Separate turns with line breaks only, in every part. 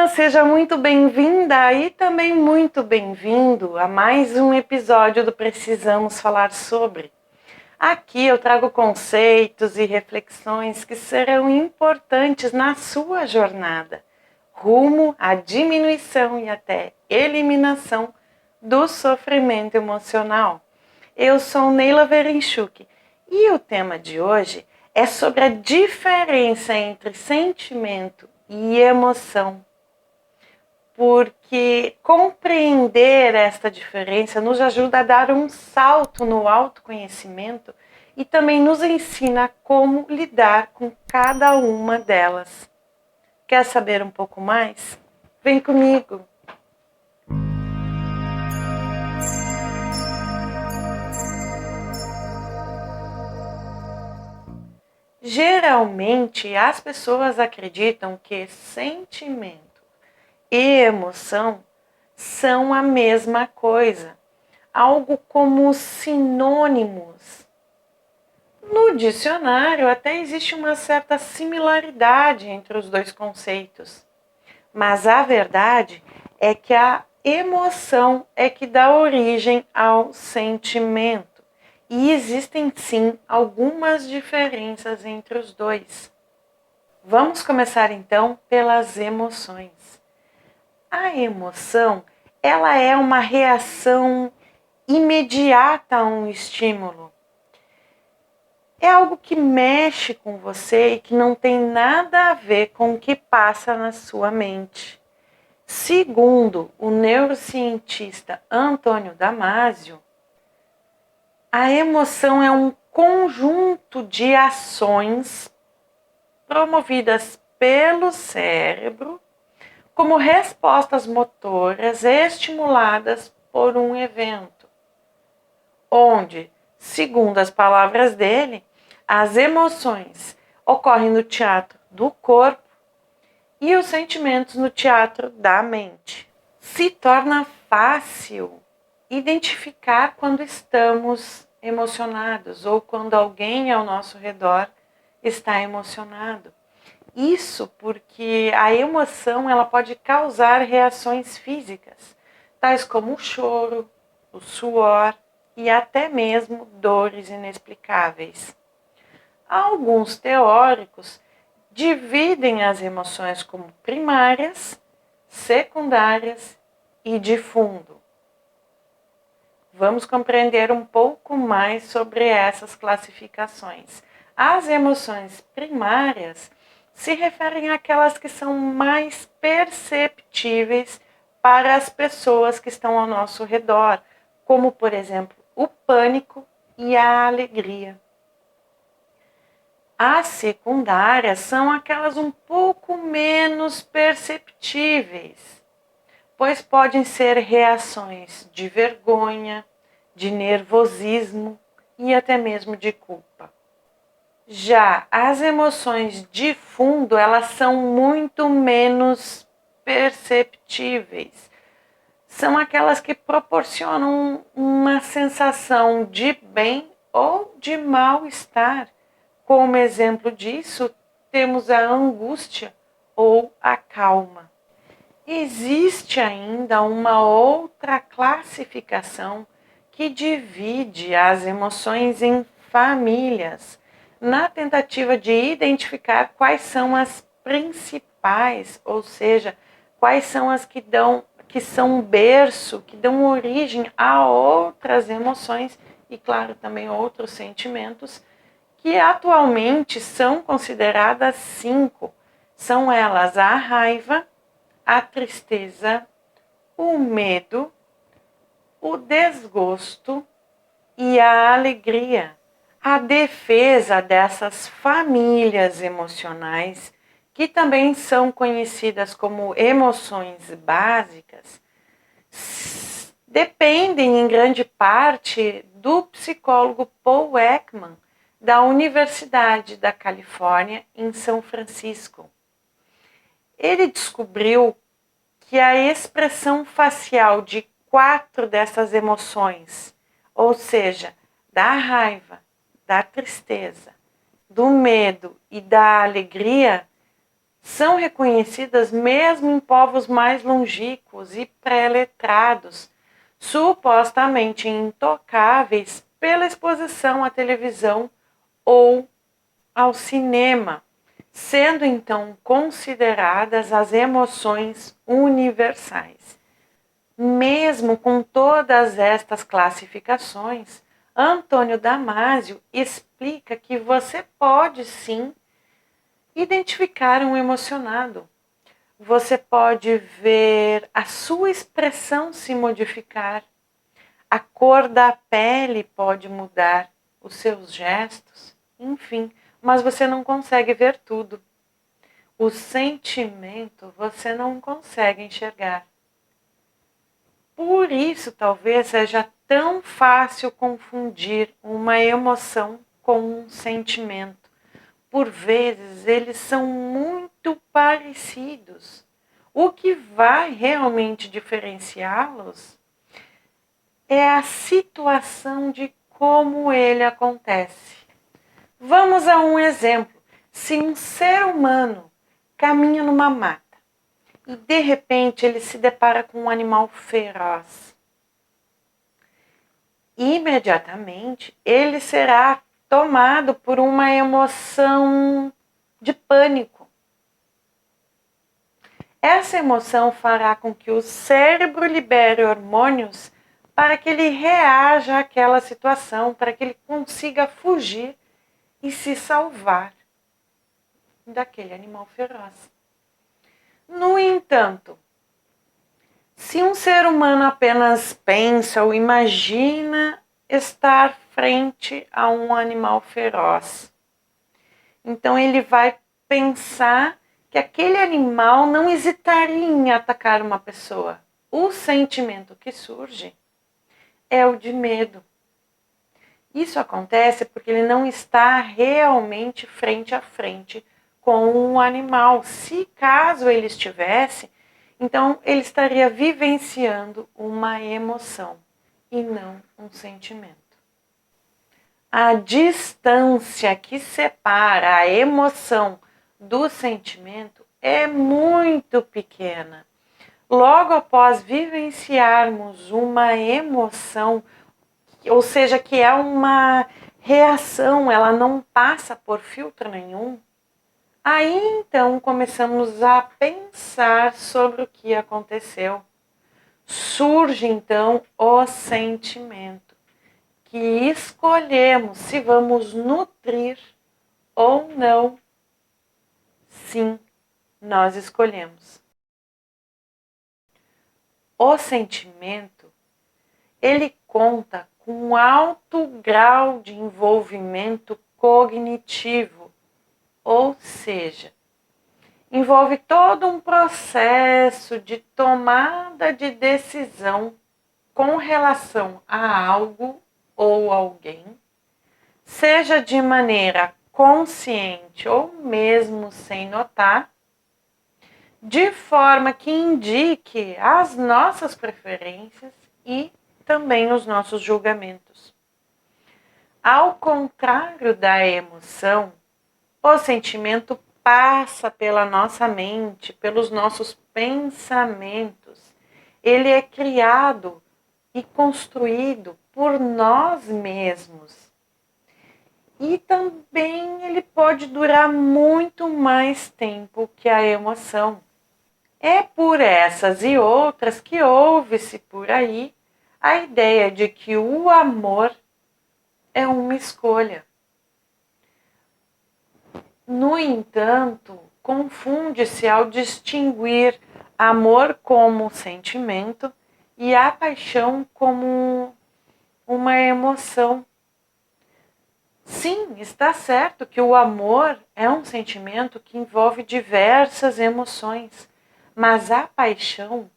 seja muito bem-vinda e também muito bem-vindo a mais um episódio do Precisamos Falar Sobre. Aqui eu trago conceitos e reflexões que serão importantes na sua jornada, rumo à diminuição e até eliminação do sofrimento emocional. Eu sou Neila Verenchuk e o tema de hoje é sobre a diferença entre sentimento e emoção. Porque compreender esta diferença nos ajuda a dar um salto no autoconhecimento e também nos ensina como lidar com cada uma delas. Quer saber um pouco mais? Vem comigo! Geralmente, as pessoas acreditam que sentimento e emoção são a mesma coisa, algo como sinônimos. No dicionário até existe uma certa similaridade entre os dois conceitos, mas a verdade é que a emoção é que dá origem ao sentimento, e existem sim algumas diferenças entre os dois. Vamos começar então pelas emoções. A emoção, ela é uma reação imediata a um estímulo. É algo que mexe com você e que não tem nada a ver com o que passa na sua mente. Segundo o neurocientista Antônio Damasio, a emoção é um conjunto de ações promovidas pelo cérebro como respostas motoras estimuladas por um evento, onde, segundo as palavras dele, as emoções ocorrem no teatro do corpo e os sentimentos no teatro da mente. Se torna fácil identificar quando estamos emocionados ou quando alguém ao nosso redor está emocionado. Isso porque a emoção ela pode causar reações físicas, tais como o choro, o suor e até mesmo dores inexplicáveis. Alguns teóricos dividem as emoções como primárias, secundárias e de fundo. Vamos compreender um pouco mais sobre essas classificações. As emoções primárias se referem àquelas que são mais perceptíveis para as pessoas que estão ao nosso redor, como, por exemplo, o pânico e a alegria. As secundárias são aquelas um pouco menos perceptíveis, pois podem ser reações de vergonha, de nervosismo e até mesmo de culpa. Já as emoções de fundo, elas são muito menos perceptíveis. São aquelas que proporcionam uma sensação de bem ou de mal-estar. Como exemplo disso, temos a angústia ou a calma. Existe ainda uma outra classificação que divide as emoções em famílias, na tentativa de identificar quais são as principais, ou seja, quais são as que são berço, que dão origem a outras emoções e, claro, também outros sentimentos, que atualmente são consideradas 5. São elas a raiva, a tristeza, o medo, o desgosto e a alegria. A defesa dessas famílias emocionais, que também são conhecidas como emoções básicas, dependem em grande parte do psicólogo Paul Ekman, da Universidade da Califórnia, em São Francisco. Ele descobriu que a expressão facial de 4 dessas emoções, ou seja, da raiva, da tristeza, do medo e da alegria, são reconhecidas mesmo em povos mais longínquos e pré-letrados, supostamente intocáveis pela exposição à televisão ou ao cinema, sendo então consideradas as emoções universais. Mesmo com todas estas classificações, Antônio Damasio explica que você pode sim identificar um emocionado. Você pode ver a sua expressão se modificar, a cor da pele pode mudar, os seus gestos, enfim, mas você não consegue ver tudo. O sentimento você não consegue enxergar. Por isso, talvez seja tão fácil confundir uma emoção com um sentimento. Por vezes, eles são muito parecidos. O que vai realmente diferenciá-los é a situação de como ele acontece. Vamos a um exemplo. Se um ser humano caminha numa mata e de repente ele se depara com um animal feroz, imediatamente ele será tomado por uma emoção de pânico. Essa emoção fará com que o cérebro libere hormônios para que ele reaja àquela situação, para que ele consiga fugir e se salvar daquele animal feroz. No entanto, se um ser humano apenas pensa ou imagina estar frente a um animal feroz, então ele vai pensar que aquele animal não hesitaria em atacar uma pessoa. O sentimento que surge é o de medo. Isso acontece porque ele não está realmente frente a frente com um animal. Se caso ele estivesse, então ele estaria vivenciando uma emoção e não um sentimento. A distância que separa a emoção do sentimento é muito pequena. Logo após vivenciarmos uma emoção, ou seja, que é uma reação, ela não passa por filtro nenhum, aí então começamos a pensar sobre o que aconteceu. Surge então o sentimento, que escolhemos se vamos nutrir ou não. Sim, nós escolhemos. O sentimento, ele conta com um alto grau de envolvimento cognitivo, ou seja, envolve todo um processo de tomada de decisão com relação a algo ou alguém, seja de maneira consciente ou mesmo sem notar, de forma que indique as nossas preferências e também os nossos julgamentos. Ao contrário da emoção, o sentimento passa pela nossa mente, pelos nossos pensamentos. Ele é criado e construído por nós mesmos. E também ele pode durar muito mais tempo que a emoção. É por essas e outras que ouve-se por aí a ideia de que o amor é uma escolha. No entanto, confunde-se ao distinguir amor como sentimento e a paixão como uma emoção. Sim, está certo que o amor é um sentimento que envolve diversas emoções, mas a paixão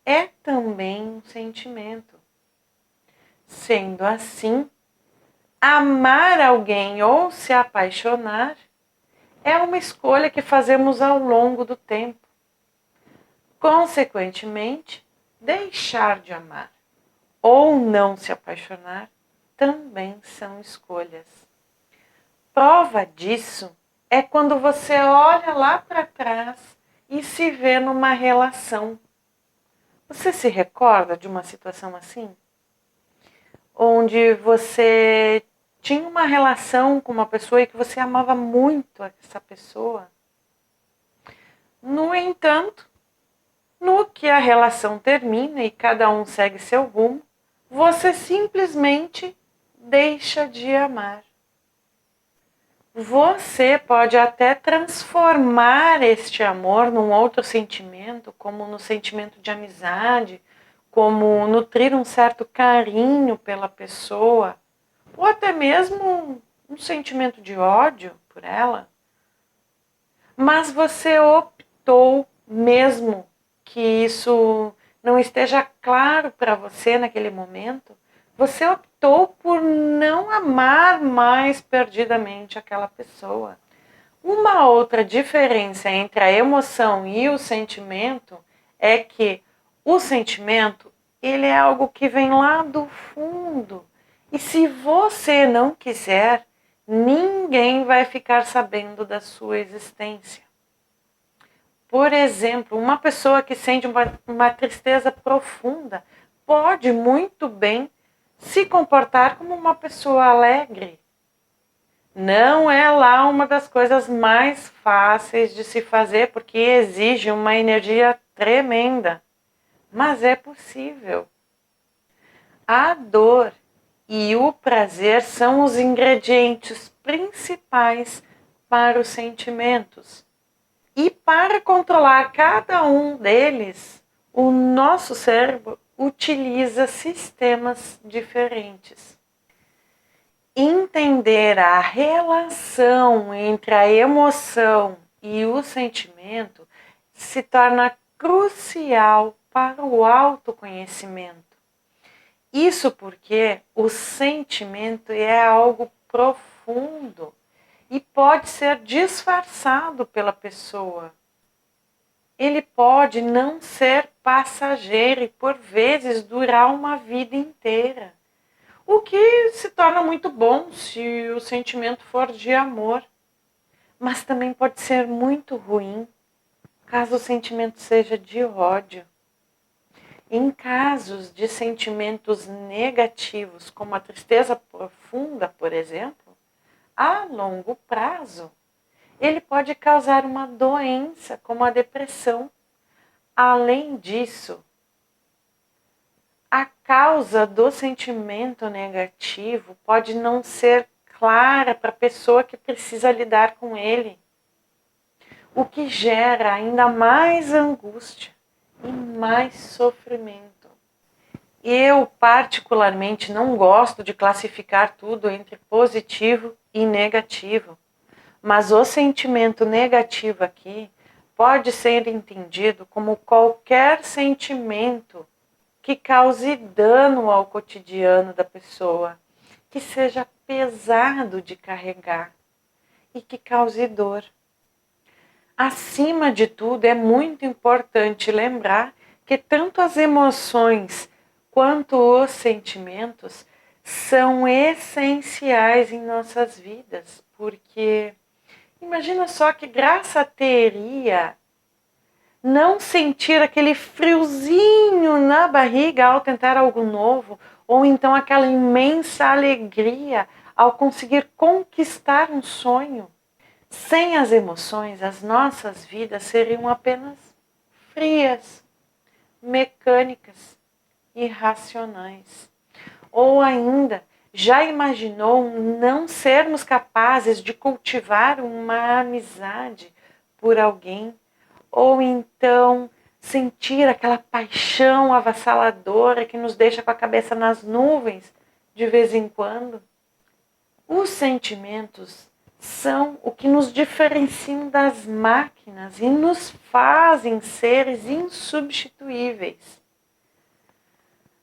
é também um sentimento. Sendo assim, amar alguém ou se apaixonar é uma escolha que fazemos ao longo do tempo. Consequentemente, deixar de amar ou não se apaixonar também são escolhas. Prova disso é quando você olha lá para trás e se vê numa relação. Você se recorda de uma situação assim? Onde você tinha uma relação com uma pessoa e que você amava muito essa pessoa. No entanto, no que a relação termina e cada um segue seu rumo, você simplesmente deixa de amar. Você pode até transformar este amor num outro sentimento, como no sentimento de amizade, como nutrir um certo carinho pela pessoa, ou até mesmo um sentimento de ódio por ela. Mas você optou, mesmo que isso não esteja claro para você naquele momento, você optou por não amar mais perdidamente aquela pessoa. Uma outra diferença entre a emoção e o sentimento é que o sentimento, ele é algo que vem lá do fundo. E se você não quiser, ninguém vai ficar sabendo da sua existência. Por exemplo, uma pessoa que sente uma tristeza profunda pode muito bem se comportar como uma pessoa alegre. Não é lá uma das coisas mais fáceis de se fazer, porque exige uma energia tremenda. Mas é possível. A dor e o prazer são os ingredientes principais para os sentimentos. E para controlar cada um deles, o nosso cérebro utiliza sistemas diferentes. Entender a relação entre a emoção e o sentimento se torna crucial para o autoconhecimento. Isso porque o sentimento é algo profundo e pode ser disfarçado pela pessoa. Ele pode não ser passageiro e, por vezes, durar uma vida inteira. O que se torna muito bom se o sentimento for de amor. Mas também pode ser muito ruim caso o sentimento seja de ódio. Em casos de sentimentos negativos, como a tristeza profunda, por exemplo, a longo prazo, ele pode causar uma doença, como a depressão. Além disso, a causa do sentimento negativo pode não ser clara para a pessoa que precisa lidar com ele, o que gera ainda mais angústia e mais sofrimento. Eu, particularmente, não gosto de classificar tudo entre positivo e negativo. Mas o sentimento negativo aqui pode ser entendido como qualquer sentimento que cause dano ao cotidiano da pessoa, que seja pesado de carregar e que cause dor. Acima de tudo, é muito importante lembrar que tanto as emoções quanto os sentimentos são essenciais em nossas vidas, porque imagina só que graça teria não sentir aquele friozinho na barriga ao tentar algo novo, ou então aquela imensa alegria ao conseguir conquistar um sonho. Sem as emoções, as nossas vidas seriam apenas frias, mecânicas, irracionais. Ou ainda, já imaginou não sermos capazes de cultivar uma amizade por alguém? Ou então sentir aquela paixão avassaladora que nos deixa com a cabeça nas nuvens de vez em quando? Os sentimentos são o que nos diferenciam das máquinas e nos fazem seres insubstituíveis.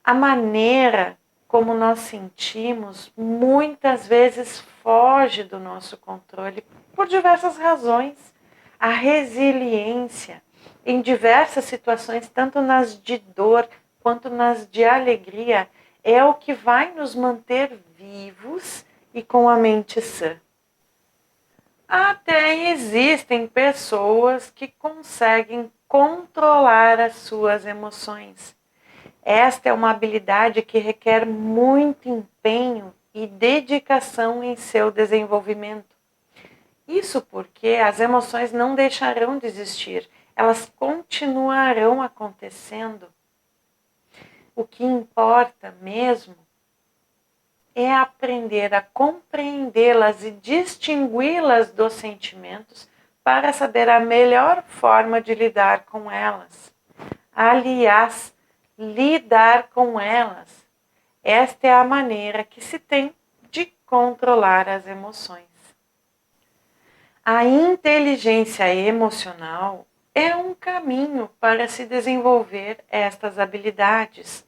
A maneira como nós sentimos muitas vezes foge do nosso controle por diversas razões. A resiliência em diversas situações, tanto nas de dor quanto nas de alegria, é o que vai nos manter vivos e com a mente sã. Até existem pessoas que conseguem controlar as suas emoções. Esta é uma habilidade que requer muito empenho e dedicação em seu desenvolvimento. Isso porque as emoções não deixarão de existir, elas continuarão acontecendo. O que importa mesmo é aprender a compreendê-las e distingui-las dos sentimentos para saber a melhor forma de lidar com elas. Aliás, lidar com elas, esta é a maneira que se tem de controlar as emoções. A inteligência emocional é um caminho para se desenvolver estas habilidades.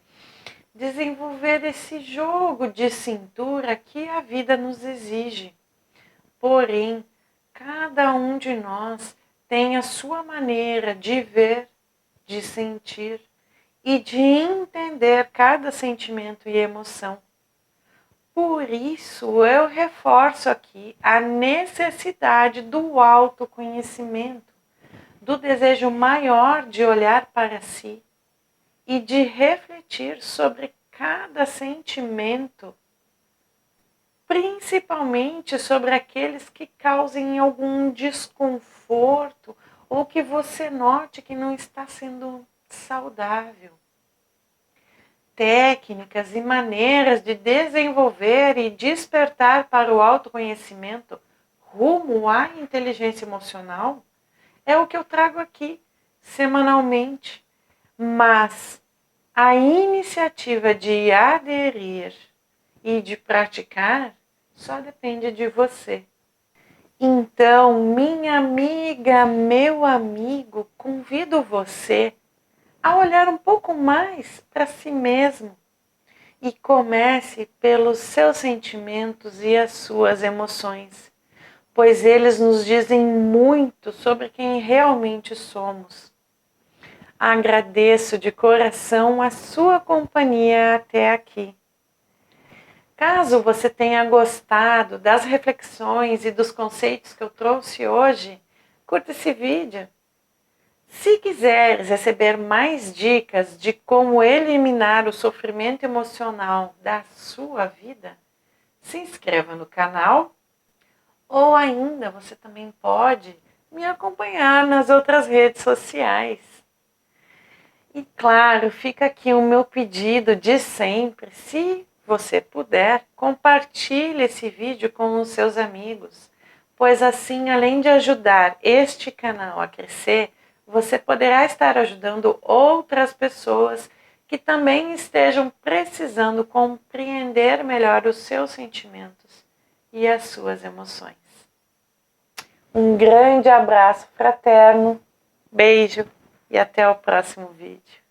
Desenvolver esse jogo de cintura que a vida nos exige. Porém, cada um de nós tem a sua maneira de ver, de sentir e de entender cada sentimento e emoção. Por isso, eu reforço aqui a necessidade do autoconhecimento, do desejo maior de olhar para si e de refletir sobre cada sentimento, principalmente sobre aqueles que causem algum desconforto ou que você note que não está sendo saudável. Técnicas e maneiras de desenvolver e despertar para o autoconhecimento rumo à inteligência emocional é o que eu trago aqui semanalmente. Mas a iniciativa de aderir e de praticar só depende de você. Então, minha amiga, meu amigo, convido você a olhar um pouco mais para si mesmo e comece pelos seus sentimentos e as suas emoções, pois eles nos dizem muito sobre quem realmente somos. Agradeço de coração a sua companhia até aqui. Caso você tenha gostado das reflexões e dos conceitos que eu trouxe hoje, curta esse vídeo. Se quiseres receber mais dicas de como eliminar o sofrimento emocional da sua vida, se inscreva no canal ou ainda você também pode me acompanhar nas outras redes sociais. E claro, fica aqui o meu pedido de sempre, se você puder, compartilhe esse vídeo com os seus amigos, pois assim, além de ajudar este canal a crescer, você poderá estar ajudando outras pessoas que também estejam precisando compreender melhor os seus sentimentos e as suas emoções. Um grande abraço fraterno, beijo e até o próximo vídeo.